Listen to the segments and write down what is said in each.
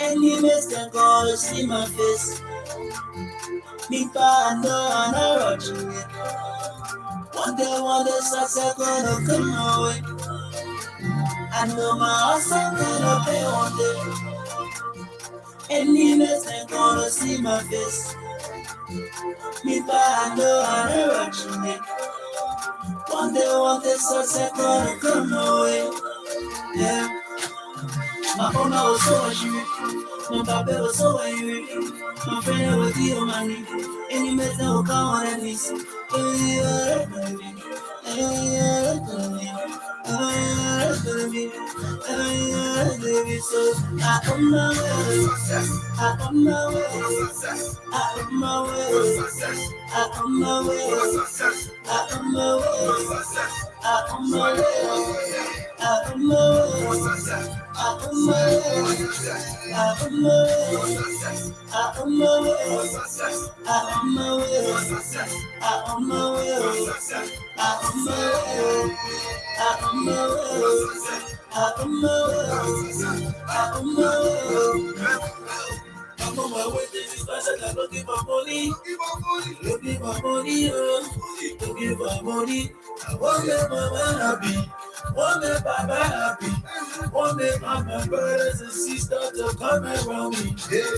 Enemies can go see my face. Me pa no rushing it. One day, success gonna come my way. I know my hustle gonna pay one day. Enemies can gonna see my face. Me pa no rushing it. One day, success gonna come my way. Yeah. My phone was so angry, my papa was so angry, my friend was the money, and you met no come on at least. So I come my way, I come my way, I come my way, I come my way, I come my way, I come my way, I come my way. I'm on my way to this person, I'm looking for money. Looking for money, looking for money. I want to make mama happy, want to make papa happy, want to make all my brothers and sisters to come around me. Yeah.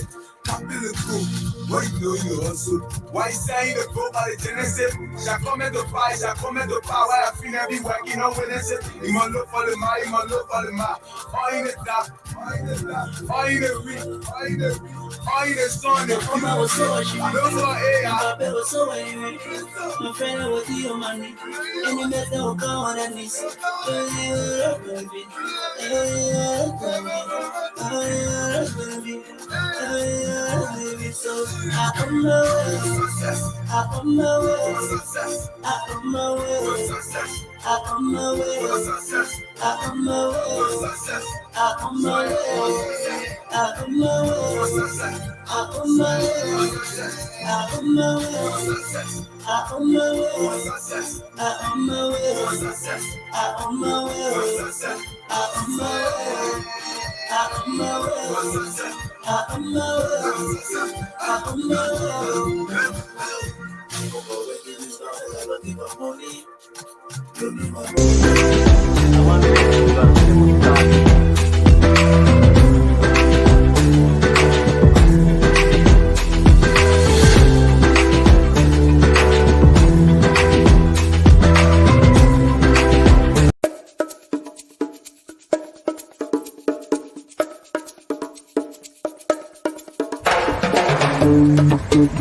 Why you know you hustle? Why say the go by the Genesis? Shall come at the fire, shall come at the power. I feel every working on Wednesday. You must look for the mind, you must look for the mouth. All in the dark, all in the dark, all in the week, all in the week, all in the sun. The woman was so angry, my papa was so angry. My friend was the money, and you met them come on at least. So I come my way, I come my way, I come my way, I come my way, I come my way, I come my way, I come my way, I come my way, I come my way, I come my way, I come my way, I come my way, I come my way. I'm my way, I'm my way, I'm my way. I want to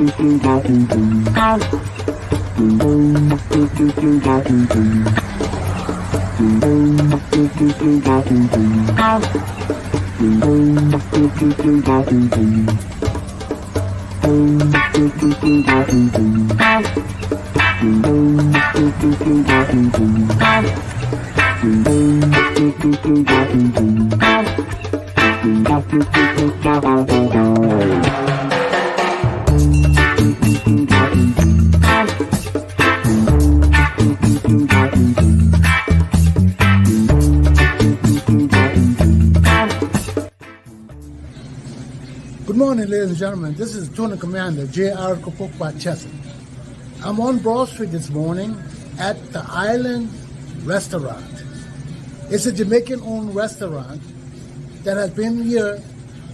Good morning, ladies and gentlemen. This is Tony Commander J.R. Glapohkpa Chesson. I'm on Broad Street this morning at the Island Restaurant. It's a Jamaican-owned restaurant that has been here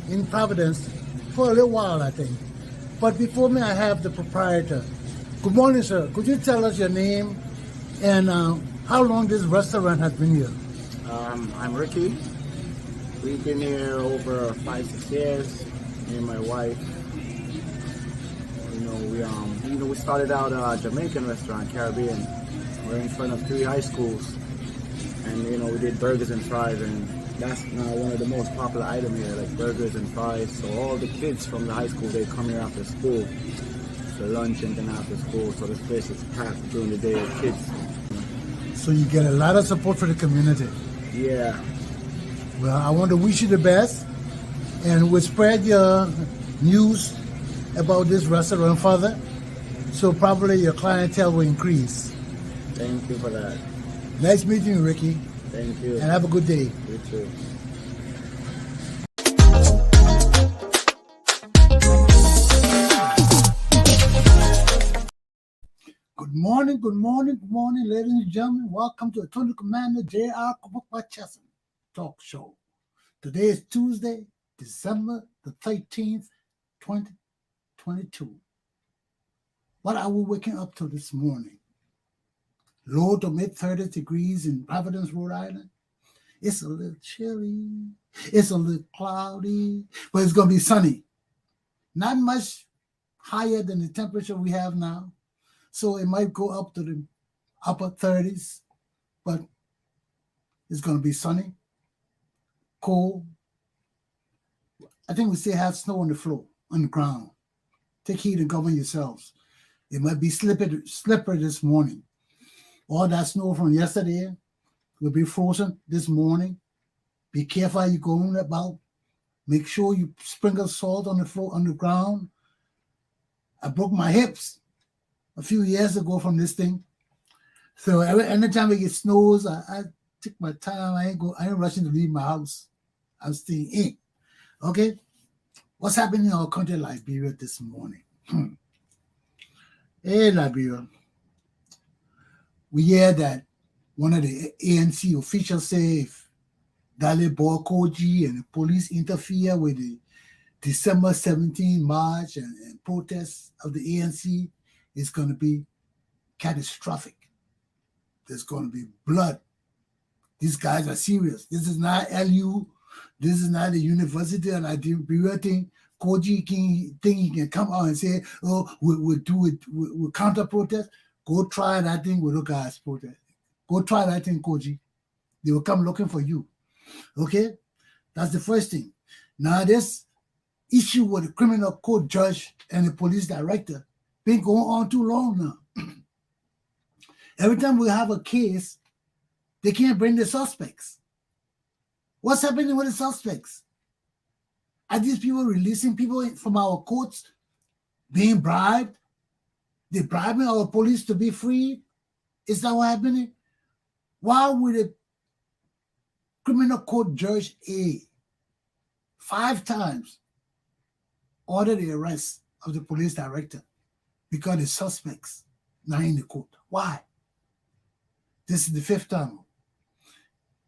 in Providence for a little while, I think. But before me, I have the proprietor. Good morning, sir. Could you tell us your name and how long this restaurant has been here? I'm Ricky. We've been here over 5-6 years. Me and my wife. We started out a Jamaican restaurant, Caribbean. We're in front of 3 high schools, and we did burgers and fries, and that's now one of the most popular items here, like burgers and fries. So all the kids from the high school, they come here after school for lunch and then after school. So this place is packed during the day with kids. So you get a lot of support for the community. Yeah. Well, I want to wish you the best, and we'll spread your news about this restaurant further, so probably your clientele will increase. Thank you for that. Nice meeting you, Ricky. Thank you. And have a good day. You too. Good morning, ladies and gentlemen. Welcome to Attorney Commander J.R. Glapohkpa Chesson Talk Show. Today is Tuesday, December the 13th, 2022. What are we waking up to this morning? Low to mid 30 degrees in Providence, Rhode Island. It's a little chilly. It's a little cloudy, but it's going to be sunny. Not much higher than the temperature we have now. So it might go up to the upper 30s, but it's going to be sunny, cold. I think we still have snow on the floor, on the ground. Take heed and govern yourselves. It might be slippery this morning. All that snow from yesterday will be frozen this morning. Be careful how you're going about. Make sure you sprinkle salt on the floor, on the ground. I broke my hips a few years ago from this thing. So anytime it gets snows, I take my time. I ain't rushing to leave my house. I'm staying in. Okay? What's happening in our country, Liberia, this morning? Hey, Liberia. We hear that one of the ANC officials say if Glapohkpa and the police interfere with the December 17 march and protests of the ANC, it's going to be catastrophic. There's going to be blood. These guys are serious. This is not LU. This is not a university and Liberia thing. Koji think he can come out and say, oh, we'll do it, we'll counter protest. Go try that thing with those guys protest. Go try that thing, Koji. They will come looking for you. Okay? That's the first thing. Now, this issue with the criminal court judge and the police director been going on too long now. Every time we have a case, they can't bring the suspects. What's happening with the suspects? Are these people releasing people from our courts being bribed? They're bribing our police to be free? Is that what's happening? Why would a criminal court judge A 5 times order the arrest of the police director because the suspects not in the court? Why? This is the 5th time.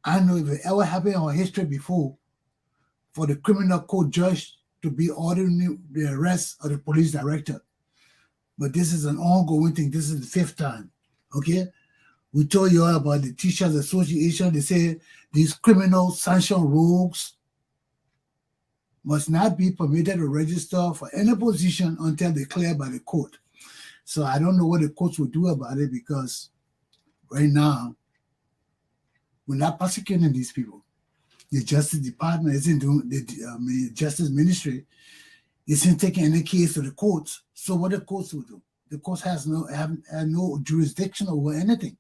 I don't know if it ever happened in our history before for the criminal court judge to be ordering the arrest of the police director. But this is an ongoing thing. This is the 5th time. Okay? We told you all about the Teachers Association. They say these criminal sanction rogues must not be permitted to register for any position until declared by the court. So I don't know what the courts will do about it, because right now we're not prosecuting these people. The Justice Department isn't doing, the Justice Ministry isn't taking any case to the courts. So what the courts will do? The courts have no jurisdiction over anything.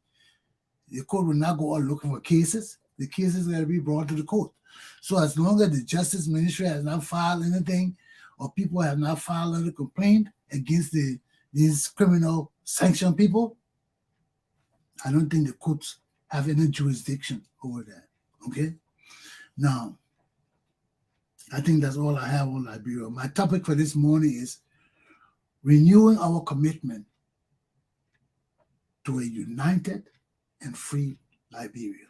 The court will not go out looking for cases. The cases got to be brought to the court. So as long as the Justice Ministry has not filed anything, or people have not filed any complaint against these criminal sanctioned people, I don't think the courts have any jurisdiction over that. Okay? Now, I think that's all I have on Liberia. My topic for this morning is renewing our commitment to a united and free Liberia.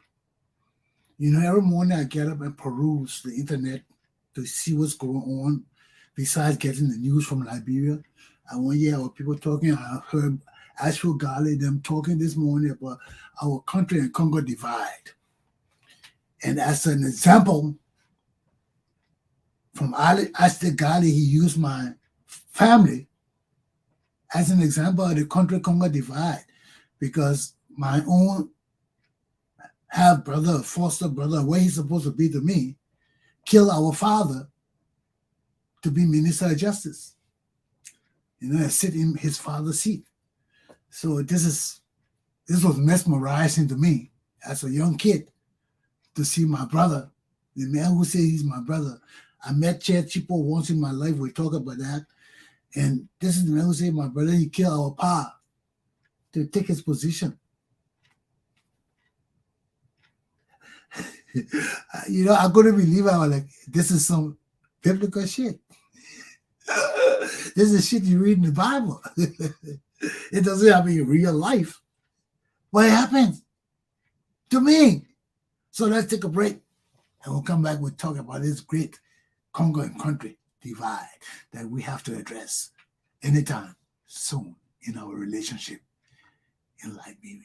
You know, every morning I get up and peruse the internet to see what's going on, besides getting the news from Liberia. And one year our people talking, I heard Ashford Gali, them talking this morning about our country and Congo divide. And as an example, from Ashford Gali, he used my family as an example of the country Congo divide, because my own half brother, foster brother, where he's supposed to be to me, killed our father to be Minister of Justice. You know, and sit in his father's seat. So this was mesmerizing to me as a young kid to see my brother, the man who says he's my brother. I met Chair Chipo once in my life. We talk about that. And this is the man who said, my brother, he killed our pa to take his position. You know, I couldn't believe it. I was like, this is some biblical shit. This is shit you read in the Bible. It doesn't happen in real life. But it happens to me. So let's take a break, and we'll come back. We'll talk about this great Congo and country divide that we have to address anytime soon in our relationship in Liberia.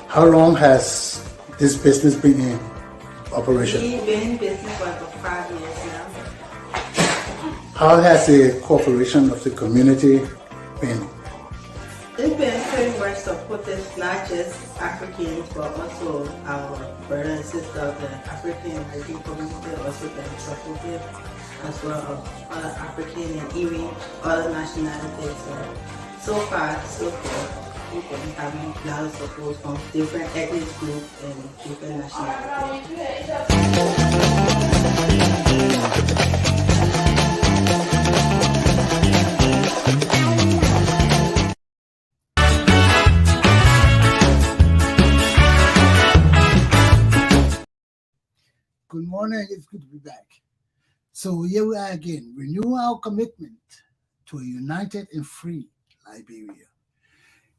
How long has this business been in operation? We've been in business for about 5 years now. How has the cooperation of the community been? It's been pretty much supportive, not just Africans, but also our brothers and sisters of the African American community also been supportive, as well as other African and even other nationalities. So far, so good. We've been having a lot of support from different ethnic groups and different nationalities. Good morning. It's good to be back. So here we are again. Renew our commitment to a united and free Liberia.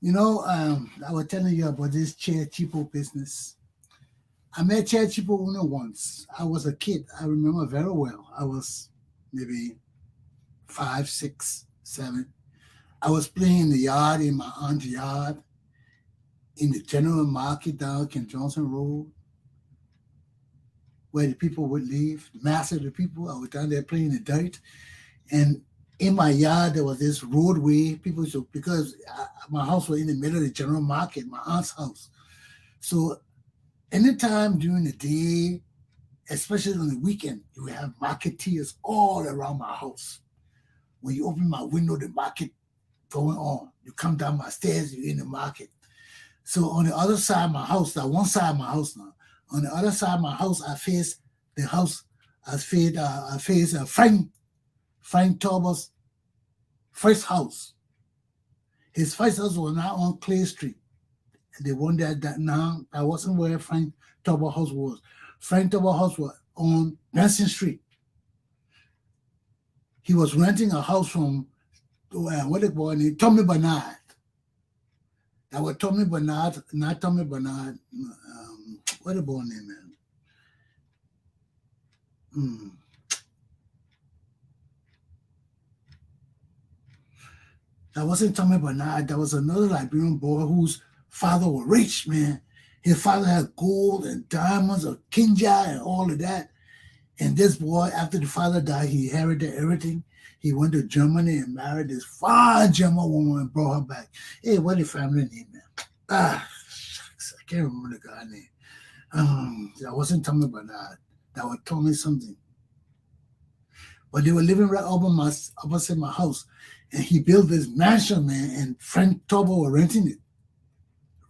You know, I was telling you about this Chair Chipo business. I met Chair Chipo only once. I was a kid. I remember very well. I was maybe 5, 6, 7. I was playing in the yard, in my aunt's yard, in the general market down Ken Johnson Road, where the people would live, the mass of the people. I was down there playing in the dirt. And In my yard, there was this roadway. People used to, because my house was in the middle of the general market, my aunt's house. So anytime during the day, especially on the weekend, you would have marketeers all around my house. When you open my window, the market going on. You come down my stairs, you're in the market. So on the other side of my house, that one side of my house now, on the other side of my house, I face the house. I face Frank Tauber's first house. His first house was now on Clay Street. The one that now, that wasn't where Frank Tauber house was. Frank Tauber house was on Benson Street. He was renting a house from what they call it, Tommy Bernard. That was Tommy Bernard, not Tommy Bernard. What the boy name, man? That wasn't Tommy Bernard. That was another Liberian boy whose father was rich, man. His father had gold and diamonds, a kinja and all of that. And this boy, after the father died, he inherited everything. He went to Germany and married this fine German woman and brought her back. Hey, what the family name, man? Shucks, I can't remember the guy's name. That wasn't Tommy Bernard. That was Tommy something. But they were living right opposite my house. And he built this mansion, man, and Frank Tauber was renting it.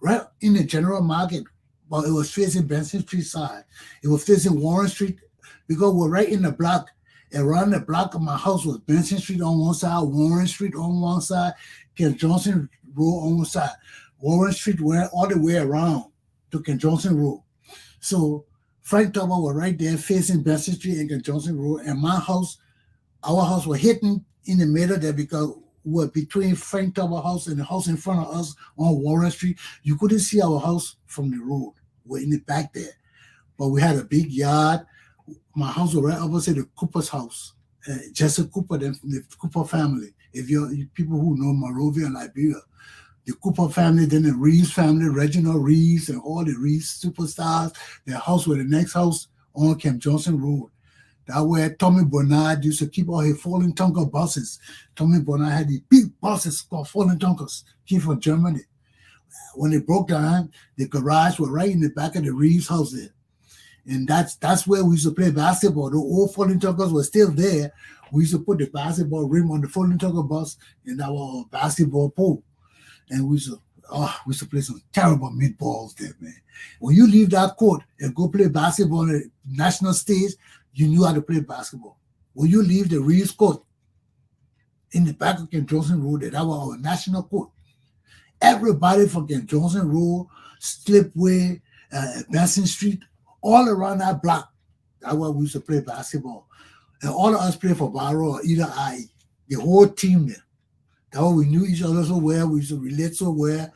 Right in the general market. But it was facing Benson Street side. It was facing Warren Street because we're right in the block. Around the block of my house was Benson Street on one side, Warren Street on one side, Ken Johnson Road on one side. Warren Street went all the way around to Ken Johnson Road. So Frank Tauber was right there facing Benson Street and Ken Johnson Road. And my house, our house was hidden in the middle there because we're between Frank Tauber house and the house in front of us on Warren Street. You couldn't see our house from the road. We're in the back there. But we had a big yard. My house was right opposite the Cooper's house. Jesse Cooper, the Cooper family. If you people who know Monrovia and Liberia, the Cooper family, then the Reeves family, Reginald Reeves and all the Reeves superstars, their house was the next house on Camp Johnson Road. That where Tommy Bernard used to keep all his Falling Tonker buses. Tommy Bernard had these big buses called Falling Tonkers, came from Germany. When they broke down, the garage was right in the back of the Reeves house there. And that's where we used to play basketball. The old Falling Tonkers were still there. We used to put the basketball rim on the Falling Tonker bus and our basketball pole. And we used to play some terrible meatballs there, man. When you leave that court and go play basketball on the national stage, you knew how to play basketball. When you leave the Reeves court in the back of Ken Johnson Road, that was our national court. Everybody from Ken Johnson Road, Slipway, Benson Street, all around that block, that's where we used to play basketball. And all of us played for Barrow or either I, the whole team there. That's why we knew each other so well. We used to relate so well.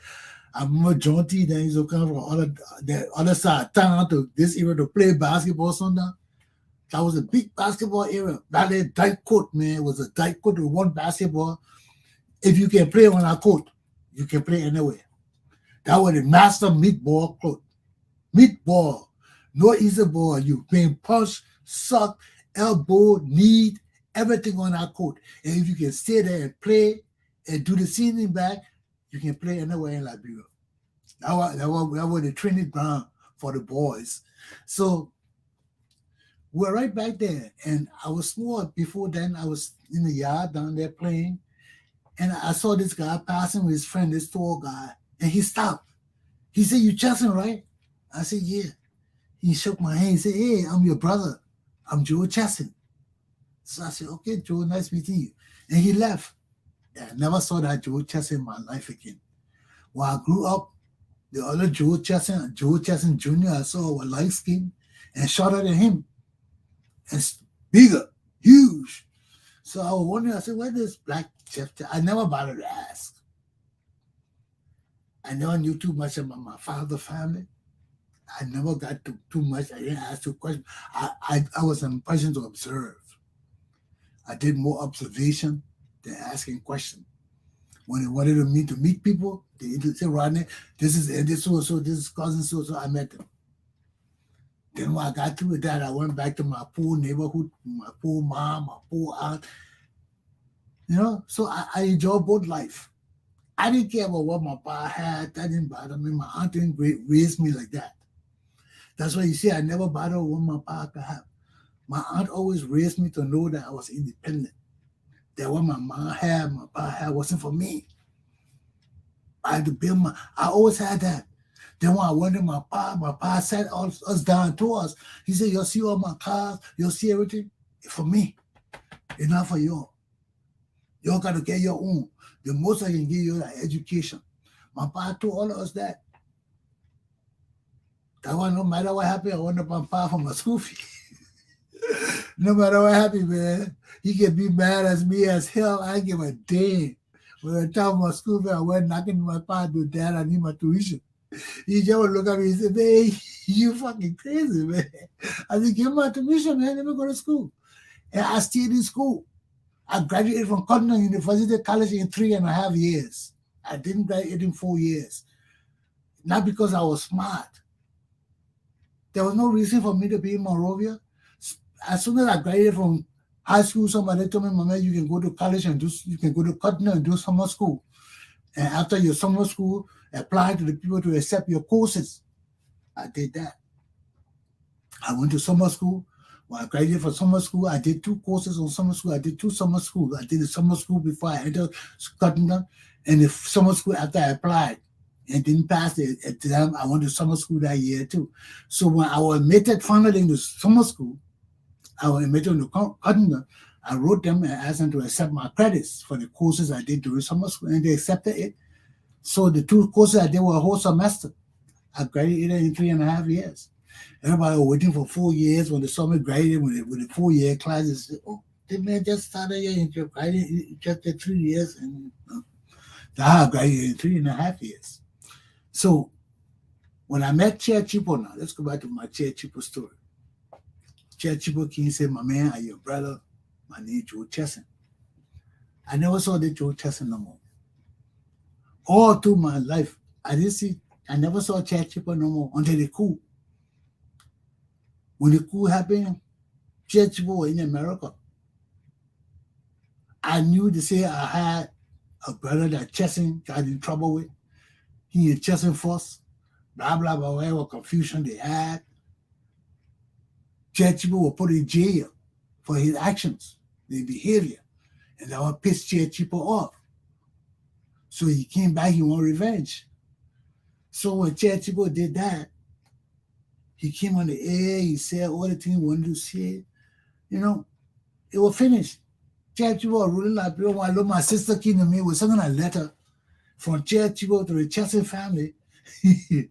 I remember John T. Then used to come from the other side of town to this area to play basketball sometimes. That was a big basketball area. That tight court, man. It was a tight court with one basketball. If you can play on that court, you can play anywhere. That was the master meatball court. Meatball. No easy ball. You been punch, suck, elbow, knee, everything on that court. And if you can stay there and play and do the seasoning back, you can play anywhere in Liberia. That was the training ground for the boys. So we're right back there. And I was small before then. I was in the yard down there playing. And I saw this guy passing with his friend, this tall guy. And he stopped. He said, "You Chesson, right?" I said, "Yeah." He shook my hand. He said, "Hey, I'm your brother. I'm Joe Chesson." So I said, "Okay, Joe, nice meeting you." And he left. I never saw that Joe Chesson in my life again. When I grew up, the other Joe Chesson Jr., I saw was light skin and shorter than him. And bigger, huge. So I was wondering, I said, "Where this black Jeff?" I never bothered to ask. I never knew too much about my father's family. I never got too much. I didn't ask too questions. I was an person to observe. I did more observation than asking questions. When they wanted me to meet people, they say, "Rodney, this is so, this is cousin so, I met them." Then when I got through with that, I went back to my poor neighborhood, my poor mom, my poor aunt. You know, so I enjoy both life. I didn't care about what my pa had. That didn't bother me. My aunt didn't raise me like that. That's why you see I never bothered what my pa could have. My aunt always raised me to know that I was independent. That what my mom had, my pa had wasn't for me. I had to build I always had that. Then when I went to my pa sat us down to us. He said, you'll see all my cars, you'll see everything. It's for me. It's not for you. You got to get your own. The most I can give you is education. My pa told all of us that. That one, no matter what happened, I want my pa for my school fee. No matter what happened, man. He can be mad as me as hell. I give a damn. When I tell my school fee, I went knocking my pa to Dad, I need my tuition. He just would look at me and say, man, you fucking crazy, man. I said, give my tuition, man. Let me go to school. And I stayed in school. I graduated from Continental University College in 3.5 years. I didn't graduate in 4 years. Not because I was smart. There was no reason for me to be in Monrovia. As soon as I graduated from high school, somebody told me, Mama, you can go to college and you can go to Continental and do summer school. And after your summer school, apply to the people to accept your courses. I did that. I went to summer school. When I graduated from summer school, I did 2 courses on summer school. I did 2 summer schools. I did the summer school before I entered Continental, and the summer school after I applied and didn't pass the exam. I went to summer school that year too. So when I was admitted finally into summer school, I was admitted into Continental. I wrote them and asked them to accept my credits for the courses I did during summer school, and they accepted it. So the 2 courses I did were a whole semester. I graduated in 3.5 years. Everybody was waiting for 4 years when the summer graduated with the 4-year classes. Said, oh, the man just started here and just did 3 years. And I graduated in 3.5 years. So when I met Chair Chipo now, let's go back to my Chair Chipo story. Chair Chipo King said, my man, are your brother? My name is Joe Chesson. I never saw the Joe Chesson no more. All through my life, I never saw Chair Chipo no more until the coup. When the coup happened, Chair Chipo was in America. I knew to say I had a brother that Chesson got in trouble with. He and Chesson Force, blah, blah, blah, whatever confusion they had. Chair Chipo was put in jail for his actions, his behavior. And that would piss Chair Chipo off. So he came back, he wanted revenge. So when Chair Chipo did that, he came on the air, he said all the things he wanted to say. You know, it was finished. Chair Chipo was ruling Liberia. When I looked, my sister came to me with sending a letter from Chair Chipo to the Chesson family. It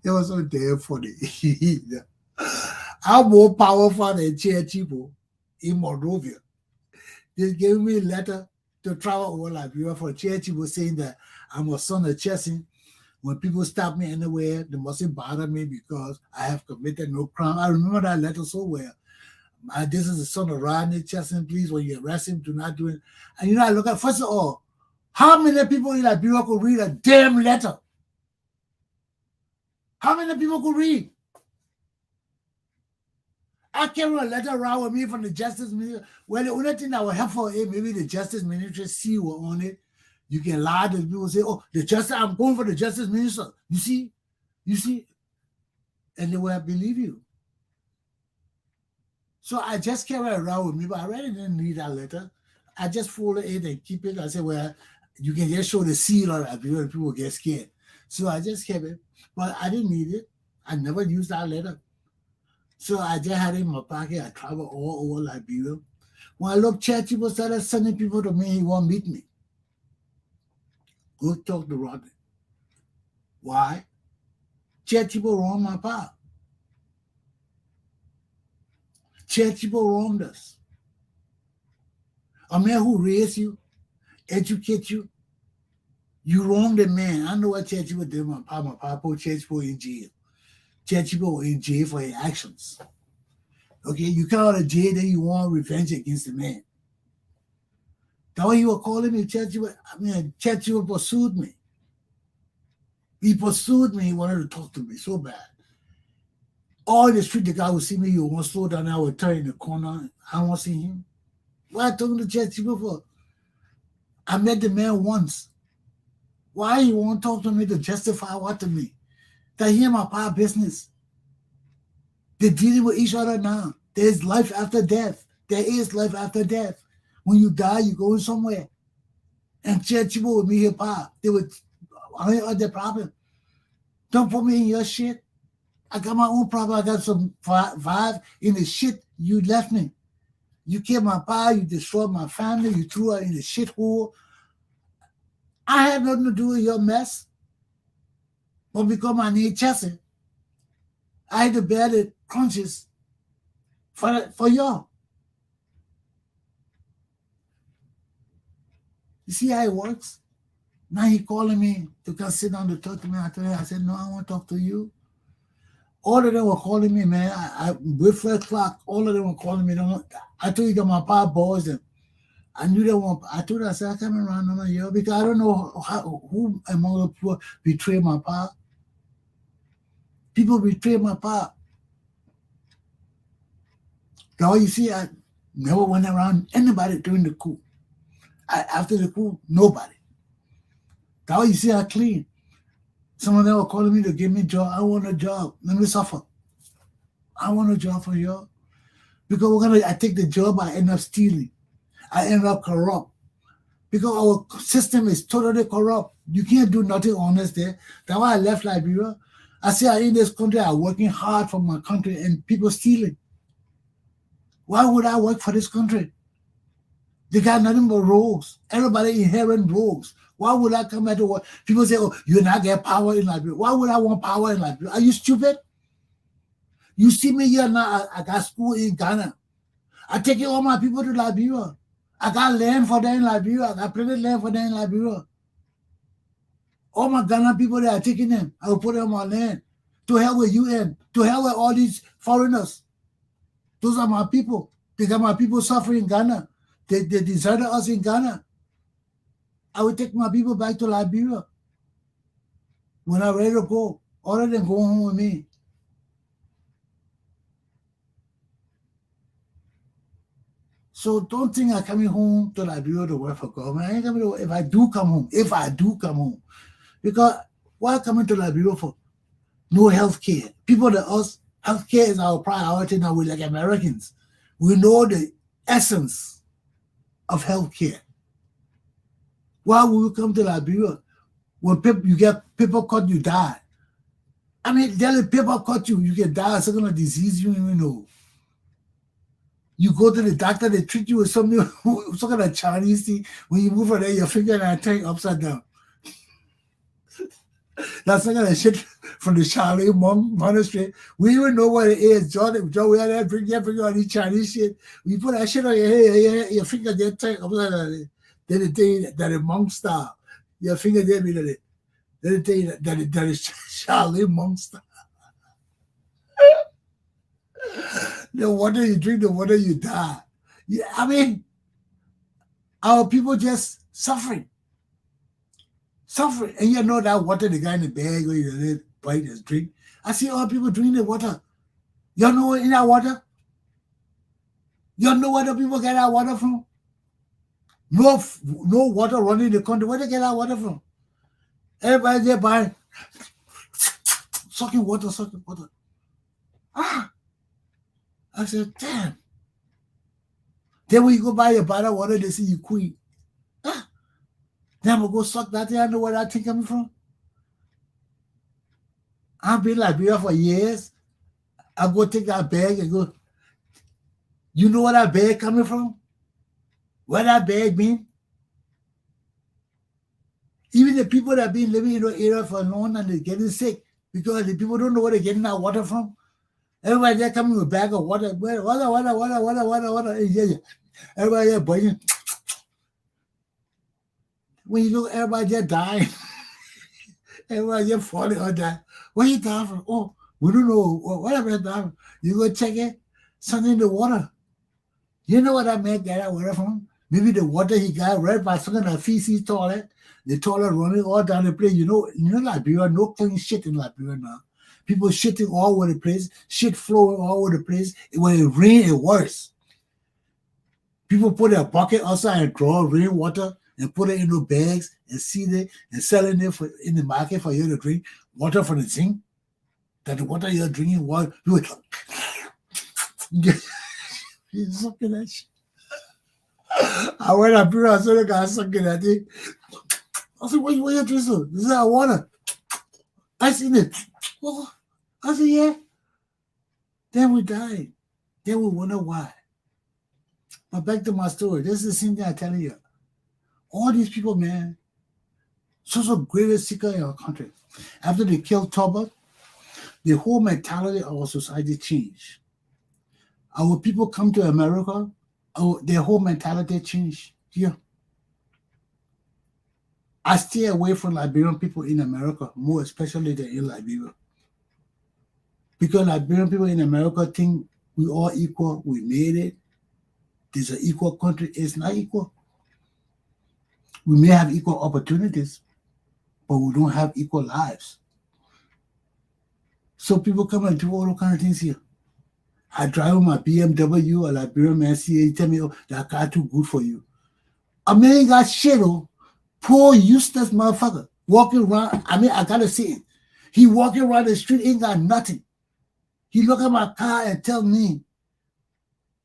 was so damn funny. I'm more powerful than Chair Chipo in Monrovia. They gave me a letter to travel over Liberia for Chair Chipo saying that I'm a son of Chesson. When people stop me anywhere, they mustn't bother me because I have committed no crime. I remember that letter so well. This is the son of Rodney Chesson. Please, when you arrest him, do not do it. And you know, I look at, first of all, how many people in Liberia could read a damn letter? How many people could read? I carry a letter around with me from the Justice Ministry. Well, the only thing that will help for it, maybe the Justice Ministry see what on it. You can lie to people, say, oh, I'm going for the Justice Minister. You see? And they will believe you. So I just carry it around with me, but I really didn't need that letter. I just folded it and keep it. I said, well, you can just show the seal on it and people get scared. So I just kept it, but I didn't need it. I never used that letter. So I just had it in my pocket. I traveled all over Liberia. When I looked, Chair Chipo started sending people to me. He won't meet me. Go talk to Rodney. Why? Chair Chipo wronged my pa. Chair Chipo wronged us. A man who raised you, educate you, you wronged a man. I know what Chair Chipo did. My pa put Chair Chipo in jail. Chair Chipo was in jail for his actions. Okay, you come out of jail, then you want revenge against the man. That's why he was calling me Chair Chipo pursued me. He pursued me. He wanted to talk to me so bad. All in the street, the guy would see me. You want to slow down. I would turn in the corner. I won't see him. Why talking to church people for? I met the man once. Why you want to talk to me to justify what to me? That hear my power business. They're dealing with each other now. There's life after death. There is life after death. When you die, you go somewhere. And church people with me here, power. They would, I ain't their problem. Don't put me in your shit. I got my own problem. I got some vibe in the shit you left me. You killed my pa, you destroyed my family, you threw her in the shithole. I had nothing to do with your mess. But because my name Chesson, I had to bear the conscience for y'all. You see how it works? Now he calling me to come sit down to talk to me. I said, no, I want to talk to you. All of them were calling me, man. With 1 o'clock, all of them were calling me. I told you that my pa boys, and I knew they were. I told her, I said, I come around on a year because I don't know who among the people betrayed my pa. People betrayed my pa. Now you see, I never went around anybody during the coup. After the coup, nobody. Now you see, I clean. Some of them were calling me to give me a job. I want a job. Let me suffer. I want a job for you. Because I take the job, I end up stealing. I end up corrupt. Because our system is totally corrupt. You can't do nothing honest there. That's why I left Liberia. I say I in this country, I'm working hard for my country and people stealing. Why would I work for this country? They got nothing but rogues. Everybody inherent rogues. Why would I come back to work? People say, oh, you're not get power in Liberia. Why would I want power in Liberia? Are you stupid? You see me here now, I got school in Ghana. I take all my people to Liberia. I got land for them in Liberia. I got plenty of land for them in Liberia. All my Ghana people that are taking them, I will put them on my land. To hell with UN. To hell with all these foreigners. Those are my people. They got my people suffering in Ghana. They deserted us in Ghana. I will take my people back to Liberia when I'm ready to go, other than going home with me. So don't think I'm coming home to Liberia to work for government. I ain't coming to work if I do come home. Because why coming to Liberia for? No health care. People to us, health care is our priority now. We're like Americans. We know the essence of health care. Why would you come to Liberia? When you get paper cut, you die. I mean, they'll paper cut you, you can die of some kind of disease you don't even know. You go to the doctor, they treat you with something, some kind of Chinese thing. When you move from there, your finger and turn upside down. That's some kind of shit from the Charlie monastery. We even know what it is. John, we had that bring on this Chinese shit. You put that shit on your head, your finger get turned upside down. Then the thing that the monk style. Your finger there be that. Then the thing that is Charlie monk style. The water you drink, the water you die. Yeah, I mean, our people just suffering. And you know that water, the guy in the bag where you bite his drink. I see all people drinking the water. You know what in that water? You know where the people get that water from? No water running in the country. Where they get that water from? Everybody there buying, sucking water. I said, damn. Then when you go buy your bottle of water, they see you queen. Then I'm going to go suck that thing. I know where that thing coming from. I've been like Liberia for years. I go take that bag and go, you know where that bag coming from? Where that bag been? Even the people that have been living in the area for long and they're getting sick because the people don't know where they're getting that water from. Everybody there coming with a bag of water. Water. Yeah. Everybody there boiling. When you look, everybody there dying. Everybody there falling or dying. Where you dying from? Oh, we don't know. Whatever you dying from. You go check it. Something in the water. You know what that man got that water from? Maybe the water he got right by some kind of feces toilet. The toilet running all down the place. You know Liberia, no clean shit in Liberia now. People shitting all over the place, shit flowing all over the place. When it rains, it's worse. People put their bucket outside and draw rainwater and put it in the bags and seal it and selling it in the market for you to drink water from the thing. That the water you're drinking, water, you sucking that shit. I went up here, I saw the guy sucking that thing. I said, what you drinking? This is our water. I seen it. Well, I said, yeah. Then we died. Then we wonder why. But back to my story. This is the same thing I'm telling you. All these people, man, social greatest seeker in our country. After they killed Tubber, the whole mentality of our society changed. Our people come to America, their whole mentality changed. Yeah. I stay away from Liberian people in America, more especially than in Liberia. Because Liberian people in America think we all equal, we made it. This is an equal country. It's not equal. We may have equal opportunities, but we don't have equal lives. So people come and do all those kind of things here. I drive with my BMW, a Liberian man, he tell me, oh, that car too good for you. A man got shit, oh, poor, useless motherfucker, walking around. I mean, I gotta say it. He walking around the street, ain't got nothing. He look at my car and tell me,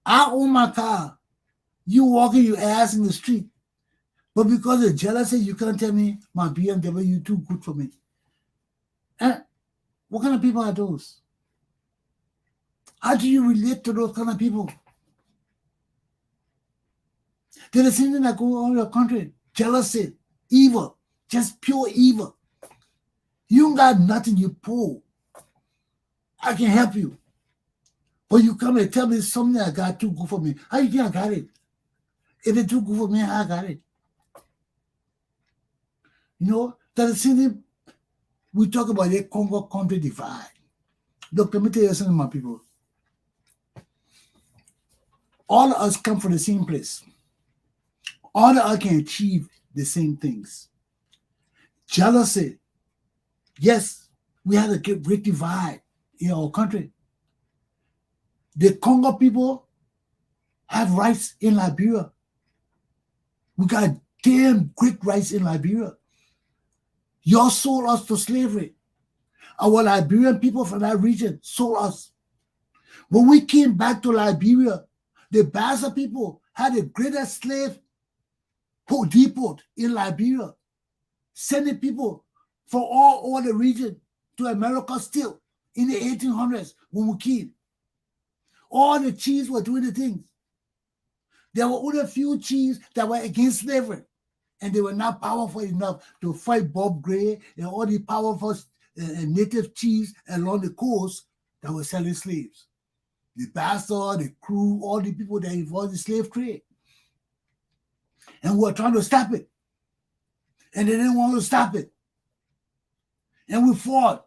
I own my car. You walking your ass in the street. But because of jealousy, you can't tell me my BMW too good for me. And what kind of people are those? How do you relate to those kind of people? They're the same thing that go on in your country. Jealousy, evil, just pure evil. You ain't got nothing, you poor. I can help you. But you come and tell me something I got too good for me. How you think I got it? If it's too good for me, how I got it? You know, that's the same thing we talk about the Congo country divide. Look, let me tell you something, my people. All of us come from the same place. All of us can achieve the same things. Jealousy. Yes, we had a great divide in our country. The Congo people have rights in Liberia. We got damn great rights in Liberia. Y'all sold us to slavery. Our Liberian people from that region sold us. When we came back to Liberia, the Bassa people had the greatest slave depot in Liberia, sending people from all over the region to America still in the 1800s when we came. All the chiefs were doing the things. There were only a few chiefs that were against slavery, and they were not powerful enough to fight Bob Gray and all the powerful native chiefs along the coast that were selling slaves. The Bassa, the crew, all the people that involved in the slave trade. And we were trying to stop it. And they didn't want to stop it. And we fought.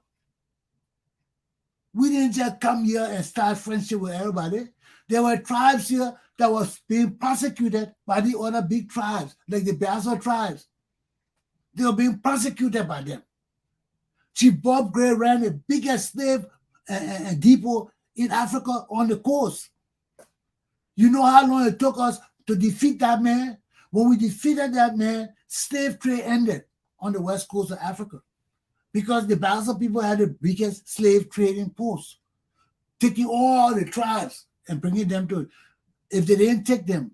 We didn't just come here and start friendship with everybody. There were tribes here that was being persecuted by the other big tribes, like the Bassa tribes. They were being persecuted by them. Chief Bob Gray ran the biggest slave depot in Africa on the coast. You know how long it took us to defeat that man? When we defeated that man, slave trade ended on the west coast of Africa because the Bassa people had the biggest slave trading post, taking all the tribes and bringing them to it. If they didn't take them,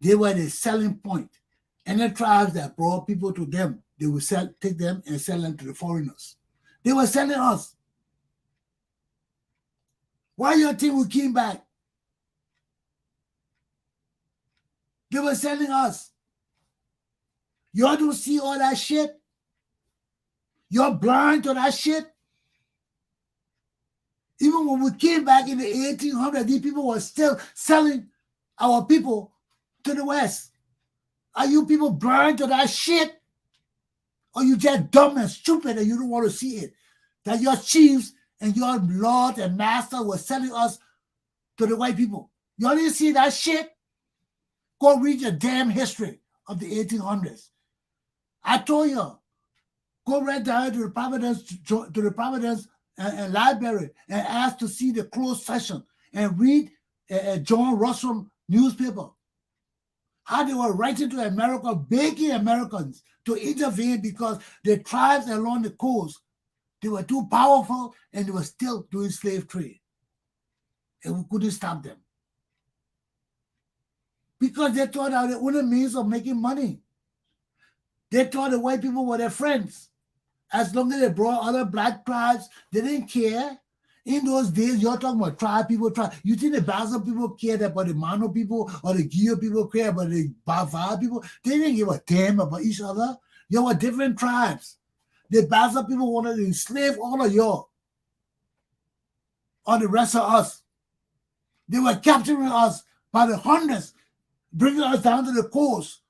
they were the selling point. And the tribes that brought people to them, they would take them and sell them to the foreigners. They were selling us. Why you think we came back? They were selling us. Y'all don't see all that shit? You're blind to that shit? Even when we came back in the 1800s, these people were still selling our people to the West. Are you people blind to that shit? Or you just dumb and stupid and you don't want to see it? That your chiefs and your lords and masters were selling us to the white people. Y'all didn't see that shit? Go read your damn history of the 1800s. I told you, go right down to the Providence and library and ask to see the closed session and read John Russell newspaper. how they were writing to America, begging Americans to intervene because the tribes along the coast, they were too powerful and they were still doing slave trade. And we couldn't stop them. Because they thought that the only means of making money. They thought the white people were their friends. As long as they brought other black tribes, they didn't care. In those days, you're talking about tribe people. You think the Bassa people cared about the Mano people or the Gio people cared about the Bava people? They didn't give a damn about each other. You were different tribes. The Bassa people wanted to enslave all of you or the rest of us. They were capturing us by the hundreds, bringing us down to the coast.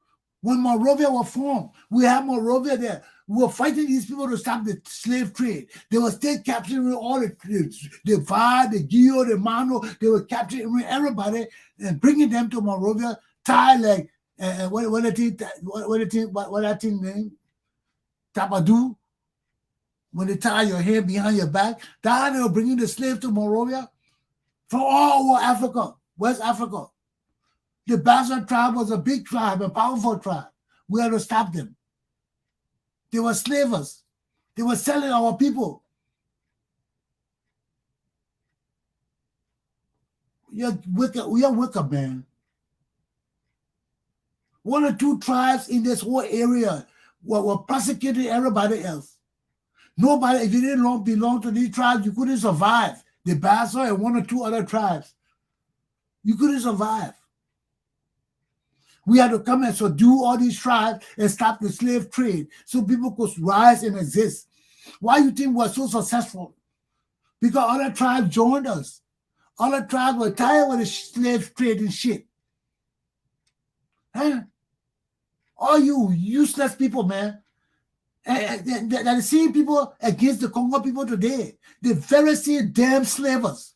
When Monrovia was formed, we had Monrovia there. We were fighting these people to stop the slave trade. They were still capturing all the VAR, the Gio, the Mano. They were capturing everybody and bringing them to Monrovia. Tie like what that thing name? Tabadu. When they tie your hair behind your back, that's how they were bringing the slave to Monrovia from all over Africa, West Africa. The Bassa tribe was a big tribe, a powerful tribe. We had to stop them. They were slavers. They were selling our people. You're wicked, man. One or two tribes in this whole area were persecuting everybody else. Nobody, if you didn't belong to these tribes, you couldn't survive. The Bassa and one or two other tribes. You couldn't survive. We had to come and subdue all these tribes and stop the slave trade so people could rise and exist. Why do you think we're so successful? Because other tribes joined us. Other tribes were tired with the slave trade and shit. Huh? All you useless people, man. And the same people against the Congo people today. The very same damn slavers.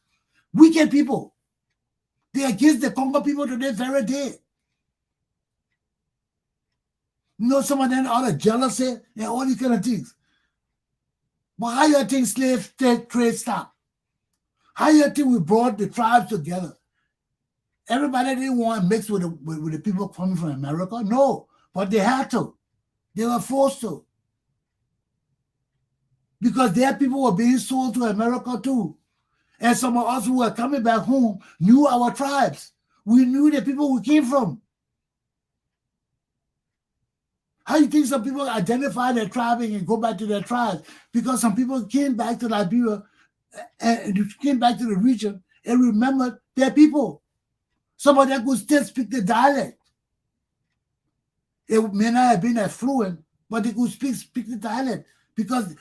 Wicked people. They're against the Congo people today very day. You know, some of them out of jealousy and all these kind of things. But how you think slave trade stopped? How you think we brought the tribes together? Everybody didn't want to mix with the people coming from America. No, but they had to. They were forced to. Because their people were being sold to America too. And some of us who were coming back home knew our tribes. We knew the people we came from. How do you think some people identify their tribe and go back to their tribes? Because some people came back to Liberia and came back to the region and remembered their people. Some of them could still speak the dialect. It may not have been as fluent, but they could speak the dialect. Because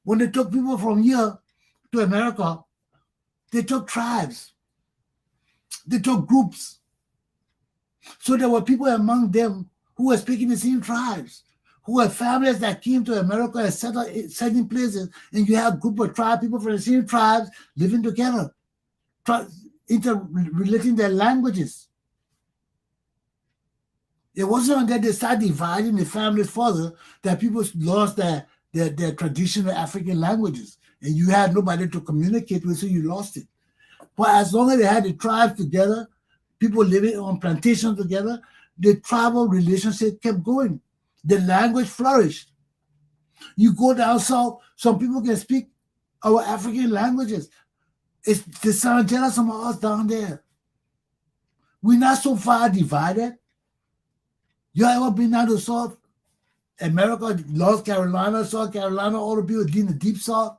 when they took people from here to America, they took tribes. They took groups. So there were people among them who were speaking the same tribes, who were families that came to America and settled in certain places, and you have a group of tribe people from the same tribes living together, interrelating their languages. It wasn't until they started dividing the families further that people lost their traditional African languages, and you had nobody to communicate with, so you lost it. But as long as they had the tribes together, people living on plantations together, the tribal relationship kept going. The language flourished. You go down south, some people can speak our African languages. It's the San jealous of us down there. We're not so far divided. You ever been down to South America, North Carolina, South Carolina, all the people in the deep south?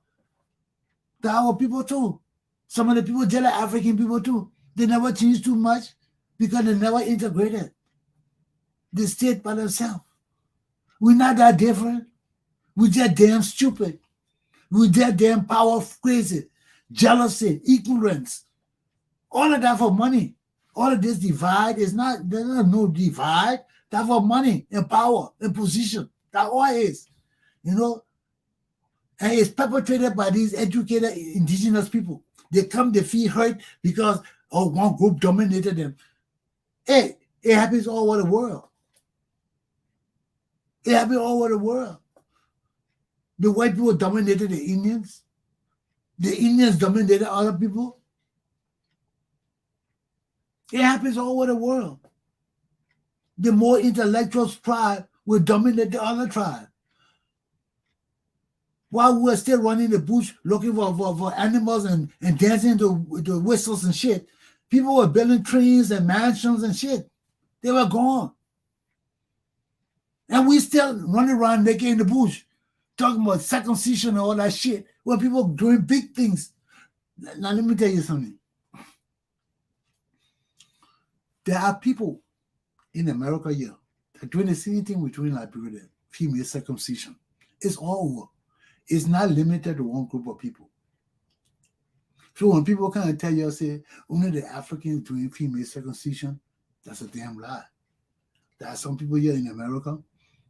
They're our people too. Some of the people there are African people too. They never changed too much because they never integrated. They stayed by themselves. We're not that different. We're just damn stupid. We're just damn power crazy, jealousy, ignorance. All of that for money. All of this divide is not, there's no divide. That's for money and power and position. That all is, you know. And it's perpetrated by these educated indigenous people. They come, they feel hurt because one group dominated them. Hey, it happens all over the world. It happened all over the world. The white people dominated the Indians. The Indians dominated other people. It happens all over the world. the more intellectual tribe will dominate the other tribe. While we're still running the bush looking for animals and dancing to the whistles and shit, people were building trees and mansions and shit. They were gone. And we still running around naked in the bush, talking about circumcision and all that shit, where people doing big things. Now, let me tell you something. There are people in America here that are doing the same thing we're doing in Liberia, female circumcision. It's all over. It's not limited to one group of people. So when people kind of tell you, say, only the Africans doing female circumcision, that's a damn lie. There are some people here in America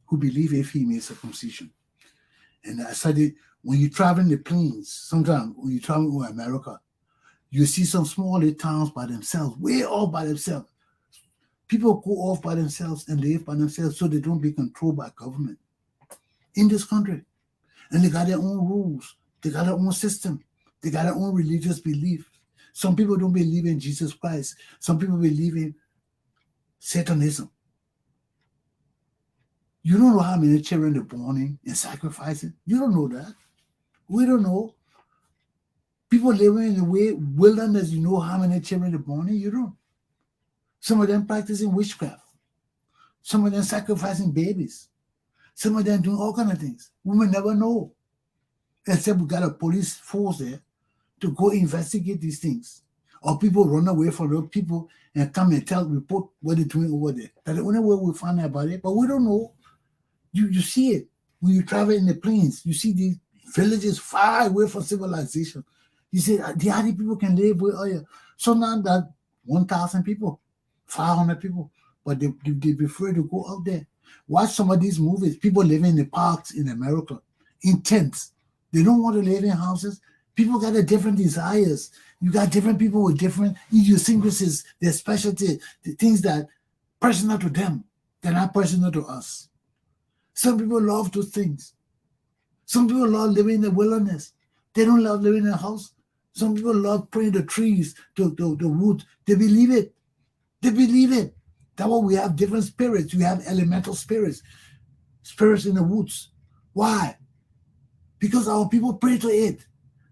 who believe in female circumcision. And I said it, when you travel in the plains, sometimes when you travel to America, you see some small little towns by themselves, way off by themselves. People go off by themselves and live by themselves so they don't be controlled by government in this country. And they got their own rules. They got their own system. They got their own religious belief. Some people don't believe in Jesus Christ. Some people believe in Satanism. You don't know how many children they're born in and sacrificing. You don't know that. We don't know. People living in the wilderness, you know how many children they're born in? You don't. Some of them practicing witchcraft. Some of them sacrificing babies. Some of them doing all kinds of things. We may never know. Except we got a police force there to go investigate these things. Or people run away from those people and come and report what they're doing over there. That's the only way we find out about it. But we don't know. You see it. When you travel in the plains, you see these villages far away from civilization. You see, the other people can live with, sometimes that 1,000 people, 500 people, but they prefer to go out there. Watch some of these movies. People living in the parks in America, in tents. They don't want to live in houses. People got different desires. You got different people with different idiosyncrasies, their specialty, the things that personal to them, they're not personal to us. Some people love those things. Some people love living in the wilderness. They don't love living in a house. Some people love praying the trees, the woods. They believe it. They believe it. That's why we have different spirits. We have elemental spirits. Spirits in the woods. Why? Because our people pray to it.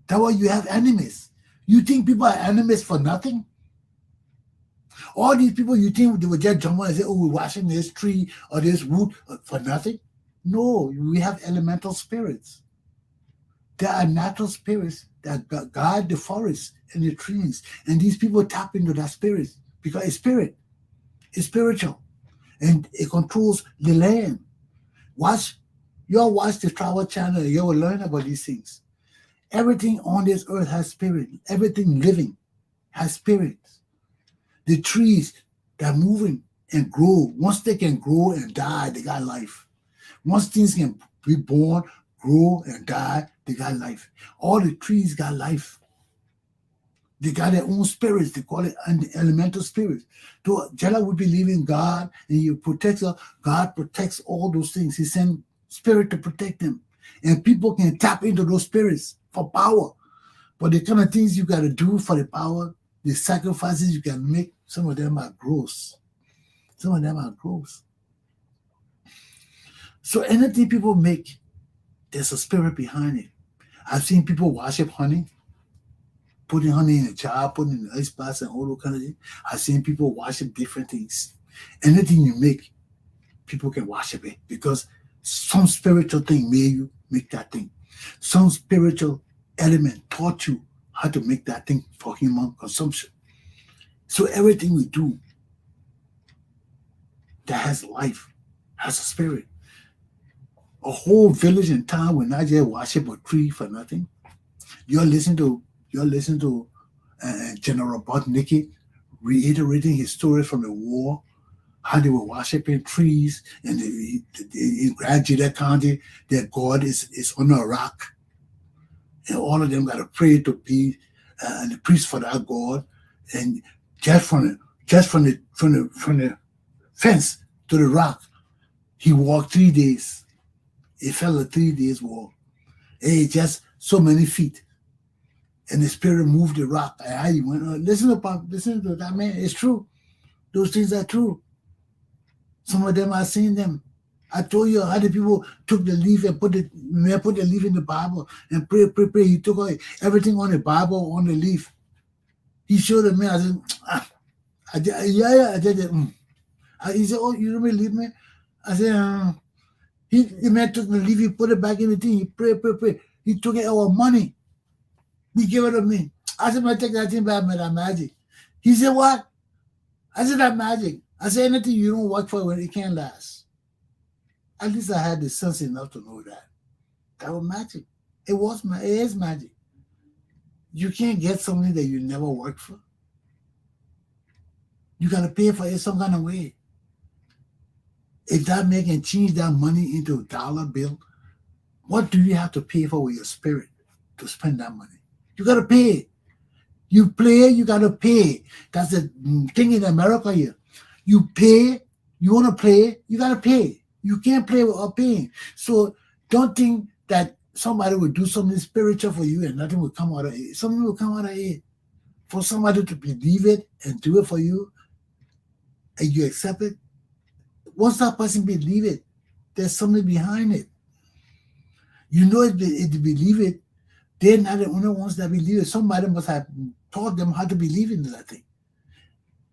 That's why you have enemies. You think people are enemies for nothing? All these people, you think they would just jump on and say, we're washing this tree or this wood for nothing? No, we have elemental spirits. There are natural spirits that guide the forest and the trees. And these people tap into that spirit because it's spirit. It's spiritual. And it controls the land. Watch the Travel Channel. You will learn about these things. Everything on this earth has spirit. Everything living has spirits. The trees that are moving and grow, once they can grow and die, they got life. Once things can be born, grow, and die, they got life. All the trees got life. They got their own spirits. They call it elemental spirits. So, just like we believe in God and He protects us, God protects all those things. He sent spirit to protect them. And people can tap into those spirits for power. But the kind of things you got to do for the power, the sacrifices you can make, some of them are gross. Some of them are gross. So anything people make, there's a spirit behind it. I've seen people worship honey, putting honey in a jar, putting it in an ice bath and all those kind of things. I've seen people worship different things. Anything you make, people can worship it because some spiritual thing made you make that thing. Some spiritual element taught you how to make that thing for human consumption. So everything we do that has life, has a spirit. A whole village and town will not just worship a tree for nothing. You're listening to General Botnicki reiterating his stories from the war, how they were worshiping trees, and in Grand Jeddah County, their God is on a rock, and all of them got to pray to be the priest for that God, and just from the fence to the rock, he walked 3 days. It felt a 3 days walk. Hey, just so many feet. And the spirit moved the rock. And I went, listen to that man. It's true. Those things are true. Some of them, I seen them. I told you how the people took the leaf and put the leaf in the Bible and pray. He took everything on the Bible, on the leaf. He showed it me. I said, I did it. He said, oh, you don't believe me? I said, the man took the leaf, he put it back in the thing, he pray. He took our money. He gave it to me. I said, man, take that thing back, man, that magic. He said, what? I said, that magic. I said, anything you don't work for, it can't last. At least I had the sense enough to know that. That was magic. It is magic. You can't get something that you never worked for. You got to pay for it some kind of way. If that man can change that money into a dollar bill, what do you have to pay for with your spirit to spend that money? You got to pay. You play, you got to pay. That's the thing in America here. You pay, you want to play, you got to pay. You can't play without paying. So don't think that somebody will do something spiritual for you and nothing will come out of it. Something will come out of it. For somebody to believe it and do it for you, and you accept it, once that person believe it, there's something behind it. You know if they believe it, they're not the only ones that believe it. Somebody must have taught them how to believe in that thing.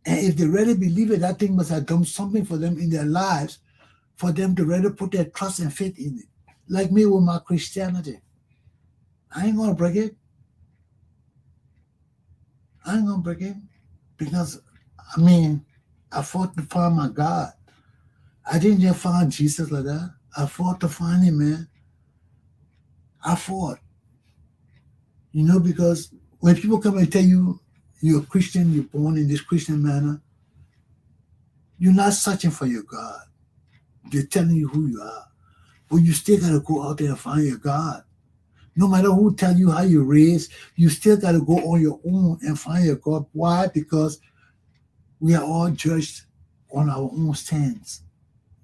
And if they really believe it, that thing must have done something for them in their lives for them to really put their trust and faith in it. Like me with my Christianity. I ain't going to break it. I ain't going to break it. Because, I fought to find my God. I didn't just find Jesus like that. I fought to find him, man. I fought. Because when people come and tell you you're a Christian, you're born in this Christian manner, you're not searching for your God. They're telling you who you are. But you still got to go out there and find your God. No matter who tell you how you're raised, you still got to go on your own and find your God. Why? Because we are all judged on our own stands,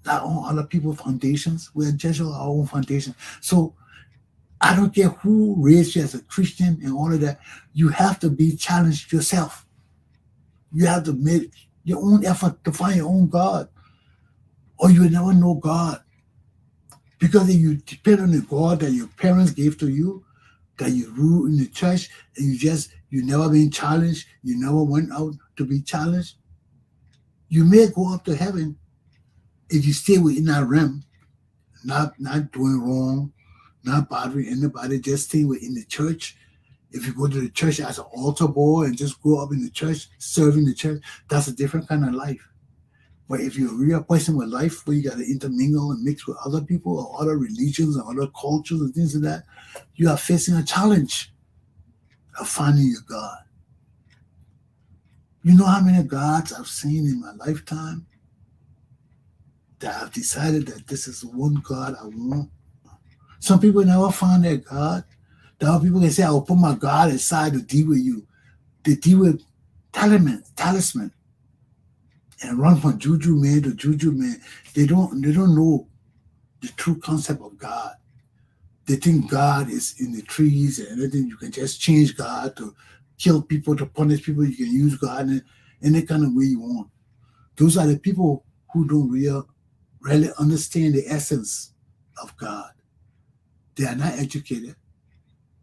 not on other people's foundations. We are judged on our own foundation. So I don't care who raised you as a Christian and all of that. You have to be challenged yourself. You have to make your own effort to find your own God, or you will never know God. Because if you depend on the God that your parents gave to you, that you grew in the church, and you never been challenged, you never went out to be challenged, you may go up to heaven if you stay within that realm, not doing wrong, not bothering anybody, just stay within the church. If you go to the church as an altar boy and just grow up in the church, serving the church, that's a different kind of life. But if you're a real person with life where you got to intermingle and mix with other people or other religions or other cultures and things like that, you are facing a challenge of finding your God. You know how many gods I've seen in my lifetime that I've decided that this is one God I want? Some people never find their God. The other people can say, I will put my God aside to deal with you. They deal with talisman. And run from juju man to juju man. They don't know the true concept of God. They think God is in the trees and everything. You can just change God to kill people, to punish people. You can use God in any kind of way you want. Those are the people who don't really understand the essence of God. They are not educated.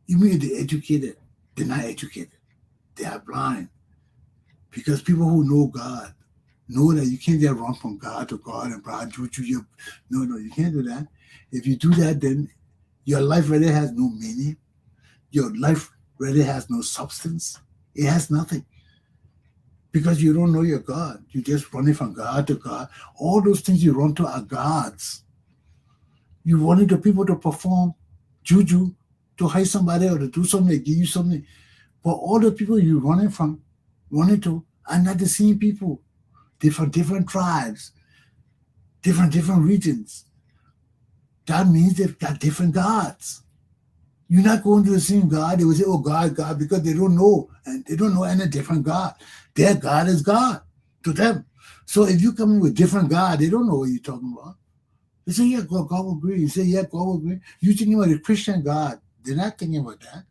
Even if they're educated, they're not educated. They are blind. Because people who know God know that you can't just run from God to God and bride juju. No, you can't do that. If you do that, then your life really has no meaning. Your life really has no substance. It has nothing. Because you don't know your God. You're just running from God to God. All those things you run to are gods. You wanted the people to perform juju, to hire somebody or to do something, to give you something. But all the people you're running to, are not the same people. They're from different tribes, different regions. That means they've got different gods. You're not going to the same God. They will say, oh, God, because they don't know. And they don't know any different God. Their God is God to them. So if you come in with different God, they don't know what you're talking about. They say, yeah, God will agree. You say, yeah, God will agree. You're thinking about the Christian God. They're not thinking about that.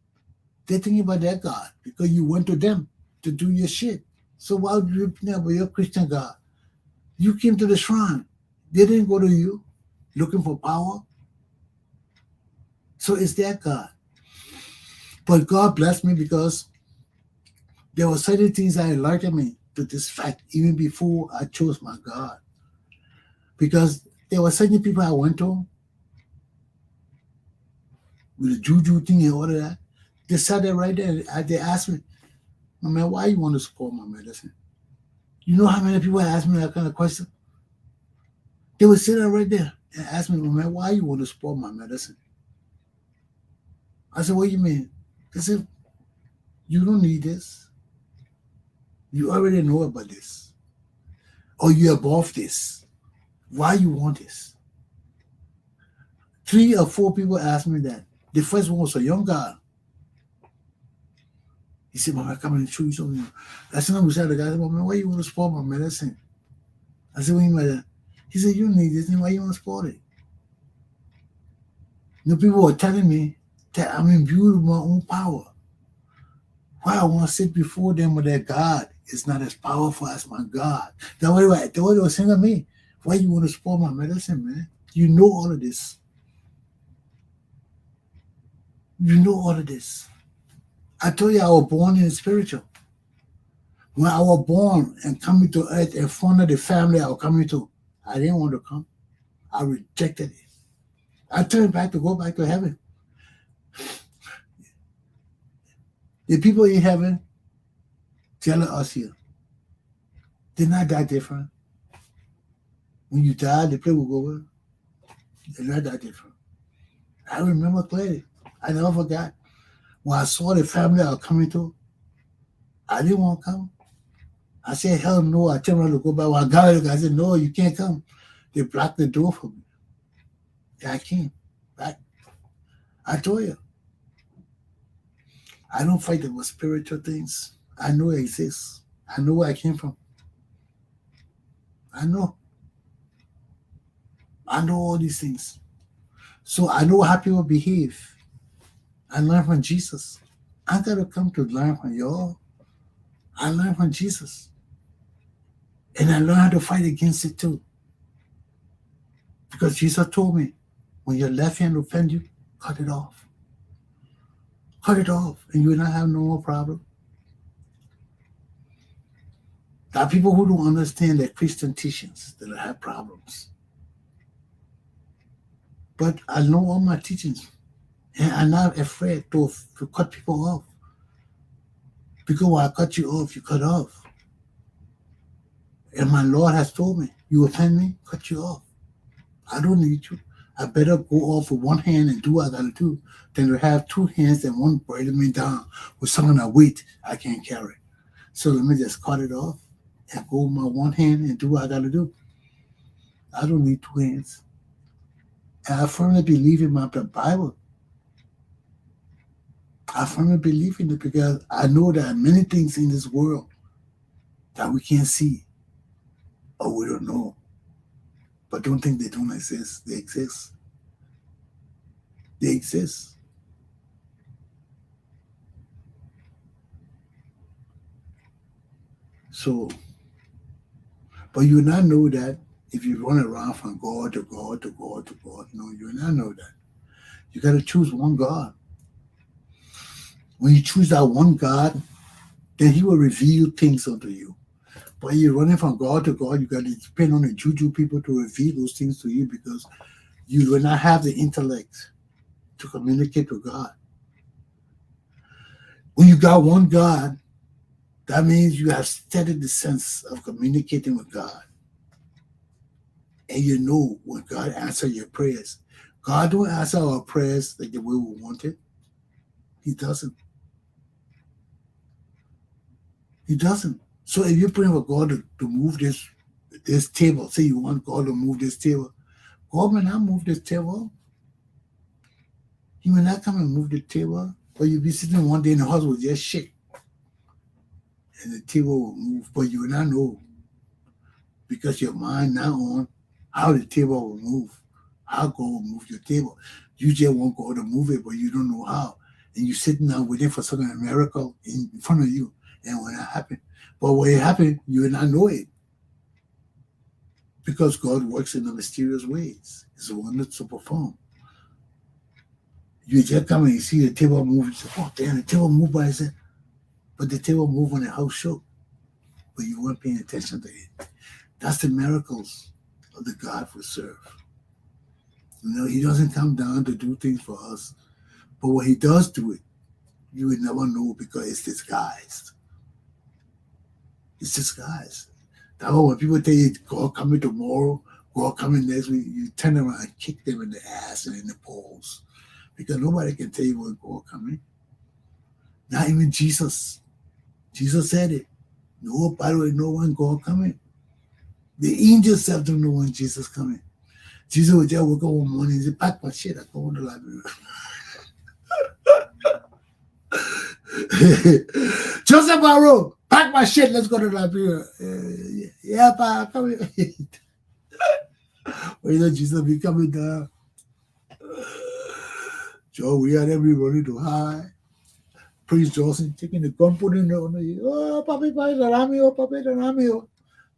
They're thinking about their God because you went to them to do your shit. So why would you think about your Christian God? You came to the shrine. They didn't go to you looking for power. So it's their God. But God blessed me because there were certain things that alerted me to this fact even before I chose my God. Because there were certain people I went to with the juju thing and all of that. They sat there right there and they asked me, "My man, why you want to support my medicine?" You know how many people asked me that kind of question? They would sit there right there and ask me, "My man, why you want to support my medicine?" I said, "What do you mean?" They said, "You don't need this. You already know about this. Or you're above this. Why you want this?" 3 or 4 people asked me that. The first one was a young guy. He said, "Mama, come and show you something." I said, "I'm beside the guy." I said, "Mama, why you want to support my medicine?" I said, "What do you mean by that?" He said, "You need this, and why you want to support it?" You know, people were telling me that I'm imbued with my own power. Why I want to sit before them with their God is not as powerful as my God. That's what they were saying to me. Why you want to support my medicine, man? You know all of this. You know all of this. I told you I was born in the spiritual. When I was born and coming to earth in front of the family I was coming to, I didn't want to come. I rejected it. I turned back to go back to heaven. The people in heaven telling us here, they're not that different. When you die, the place will go over. They're not that different. I remember clearly. I never forgot. When I saw the family I was coming to, I didn't want to come. I said, "Hell no." I turned around to go back. When I got it, I said, "No, you can't come." They blocked the door for me. I came back. I told you. I don't fight with spiritual things. I know it exists. I know where I came from. I know. I know all these things. So I know how people behave. I learned from Jesus. I got to come to learn from y'all. I learned from Jesus. And I learned how to fight against it too. Because Jesus told me, when your left hand offends you, cut it off. Cut it off, and you will not have no more problem. There are people who don't understand their Christian teachings that have problems. But I know all my teachings, and I'm not afraid to cut people off. Because when I cut you off, you cut off. And my Lord has told me, you offend me, cut you off. I don't need you. I better go off with one hand and do what I gotta do than to have 2 hands and one burden me down with something I weight I can't carry. So let me just cut it off and go with my one hand and do what I gotta do. I don't need 2 hands. And I firmly believe in my Bible. I firmly believe in it because I know there are many things in this world that we can't see or we don't know. But don't think they don't exist. They exist. They exist. So, but you will not know that if you run around from God to God to God to God. No, you will not know that. You got to choose one God. When you choose that one God, then He will reveal things unto you. But you're running from God to God, you got to depend on the juju people to reveal those things to you because you will not have the intellect to communicate with God. When you got one God, that means you have studied the sense of communicating with God. And you know when God answers your prayers. God don't answer our prayers like the way we want it. He doesn't. He doesn't. So if you're praying for God to move this table, say you want God to move this table, God may not move this table. He may not come and move the table, but you'll be sitting one day and the house will just shake. And the table will move, but you will not know because your mind now on how the table will move, how God will move your table. You just want God to move it, but you don't know how. And you're sitting down waiting for some miracle in front of you. And when it happens, but when it happens, you will not know it. Because God works in the mysterious ways. He's the one that's to perform. You just come and you see the table move. You say, oh, damn, the table moved by itself. But the table moved when the house shook. But you weren't paying attention to it. That's the miracles of the God we serve. He doesn't come down to do things for us. But when he does do it, you would never know because it's disguised. It's disguised. That's why when people tell you God coming tomorrow, God coming next week, you turn around and kick them in the ass and in the balls. Because nobody can tell you when God coming. Not even Jesus. Jesus said it. Nobody will know when God coming. The angels self don't know when Jesus coming. Jesus would just wake up one morning and say, pack my shit, I go in the library. Joseph Barrow, pack my shit, let's go to Liberia. Yeah, pa, come here. Well, Jesus be coming down. Joe, we had every running to high. Priest Johnson taking the gun, putting it on the oh, papi, papi,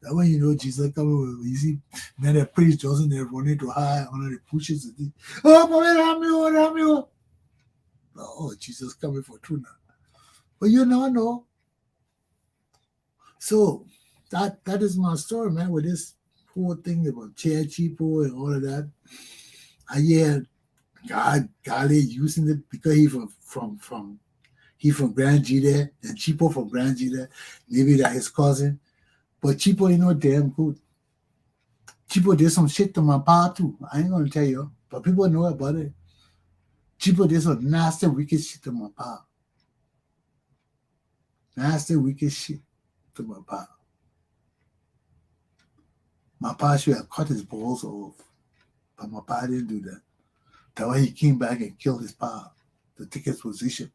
that when you know Jesus coming, you see, man, the Priest Johnson, they're running to high under the pushes. Oh, papi, oh, Jesus coming for true now. But you never know. So that is my story, man, with this whole thing about chair cheapo and all of that. God using it because he from Grand G there, and Cheapo from Grand G there. Maybe that his cousin. But Cheapo, damn good. Cheapo did some shit to my pa too. I ain't gonna tell you, but people know about it. Cheapo did some nasty, wicked shit to my pa. Nasty, wicked shit to my pa. My pa should have cut his balls off, but my pa didn't do that. That's why he came back and killed his pa to take his position.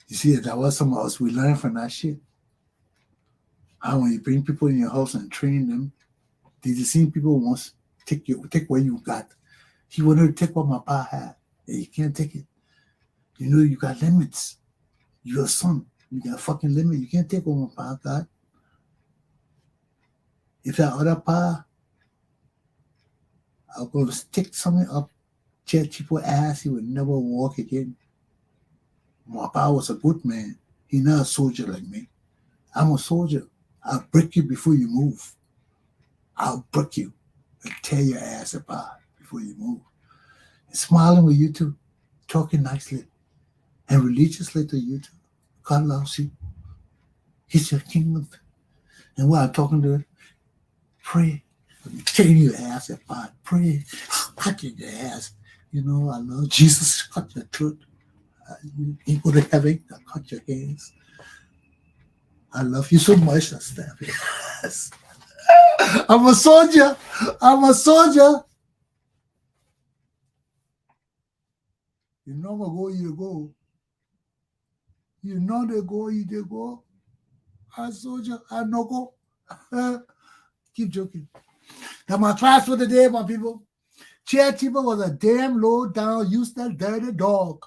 You see, that was some of us, we learned from that shit. How when you bring people in your house and train them, these the same people wants to take what you got. He wanted to take what my pa had, and he can't take it. You got limits. You're a son. You got a fucking limit. You can't take what my pa got. If that other pa, I'm going to stick something up Cheapo ass, he would never walk again. My pa was a good man. He's not a soldier like me. I'm a soldier. I'll break you before you move. I'll break you and tear your ass apart before you move. And smiling with you too, talking nicely and religiously to you too. God loves you. He's your kingdom. And while I'm talking to her, pray. Tearing your ass apart. Pray. Cutting your ass. I love Jesus. Cut your throat. You go to heaven. I cut your hands. I love you so much. I stab your ass. I'm a soldier. I'm a soldier. You know I'm go, you go. You know they go, you they go. I'm a soldier. I no go. Keep joking. Now my class for the day, my people. Chair Cheapo was a damn low down, useless, dirty dog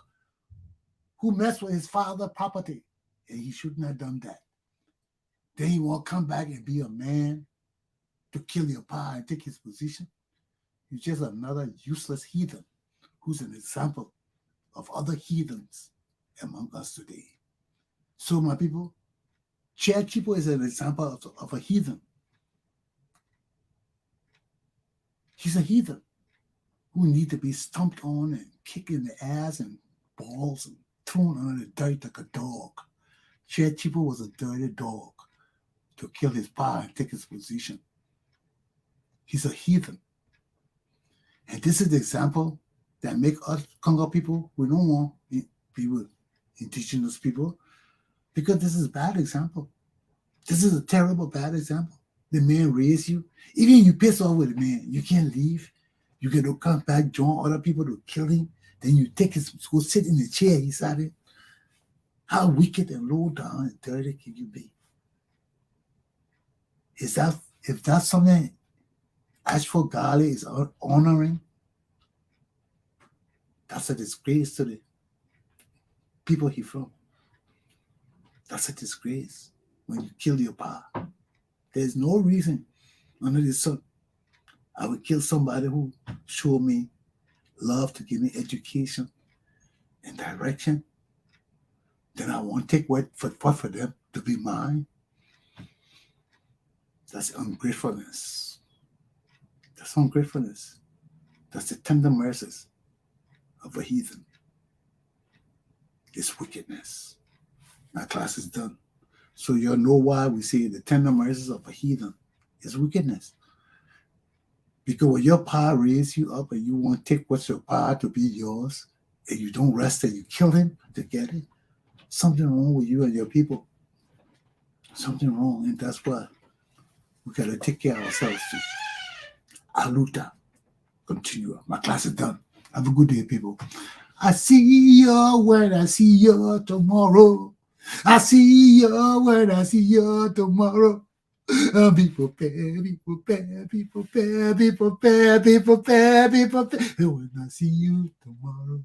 who messed with his father's property. And he shouldn't have done that. Then he won't come back and be a man to kill your pa and take his position. He's just another useless heathen who's an example of other heathens among us today. So, my people, Chair Cheapo is an example of a heathen. He's a heathen who need to be stomped on and kicked in the ass and balls and thrown under the dirt like a dog. Chair Cheapo was a dirty dog to kill his pa and take his position. He's a heathen. And this is the example that make us Congo people, we don't want to be with indigenous people, because this is a bad example. This is a terrible, bad example. The man raised you. Even you piss off with the man, you can't leave. You can come back, join other people to kill him. Then you take his, go sit in the chair he sat in. How wicked and low down and dirty can you be? If that's something Ashford Gali is honoring, that's a disgrace to the people he from. That's a disgrace when you kill your pa. There's no reason under the sun. I would kill somebody who showed me love, to give me education and direction. Then I won't take what for them to be mine. That's ungratefulness. That's ungratefulness. That's the tender mercies of a heathen. It's wickedness. My class is done. So you'll know why we say the tender mercies of a heathen is wickedness. Because when your power raised you up and you want to take what's your power to be yours, and you don't rest and you kill him to get it, something wrong with you and your people. Something wrong, and that's why we got to take care of ourselves too. Aluta. Continue. My class is done. Have a good day, people. I see you when I see you tomorrow. I see you when I see you tomorrow. Be prepared, be prepared, be prepared, be prepared, be prepared, be prepared. When I see you tomorrow.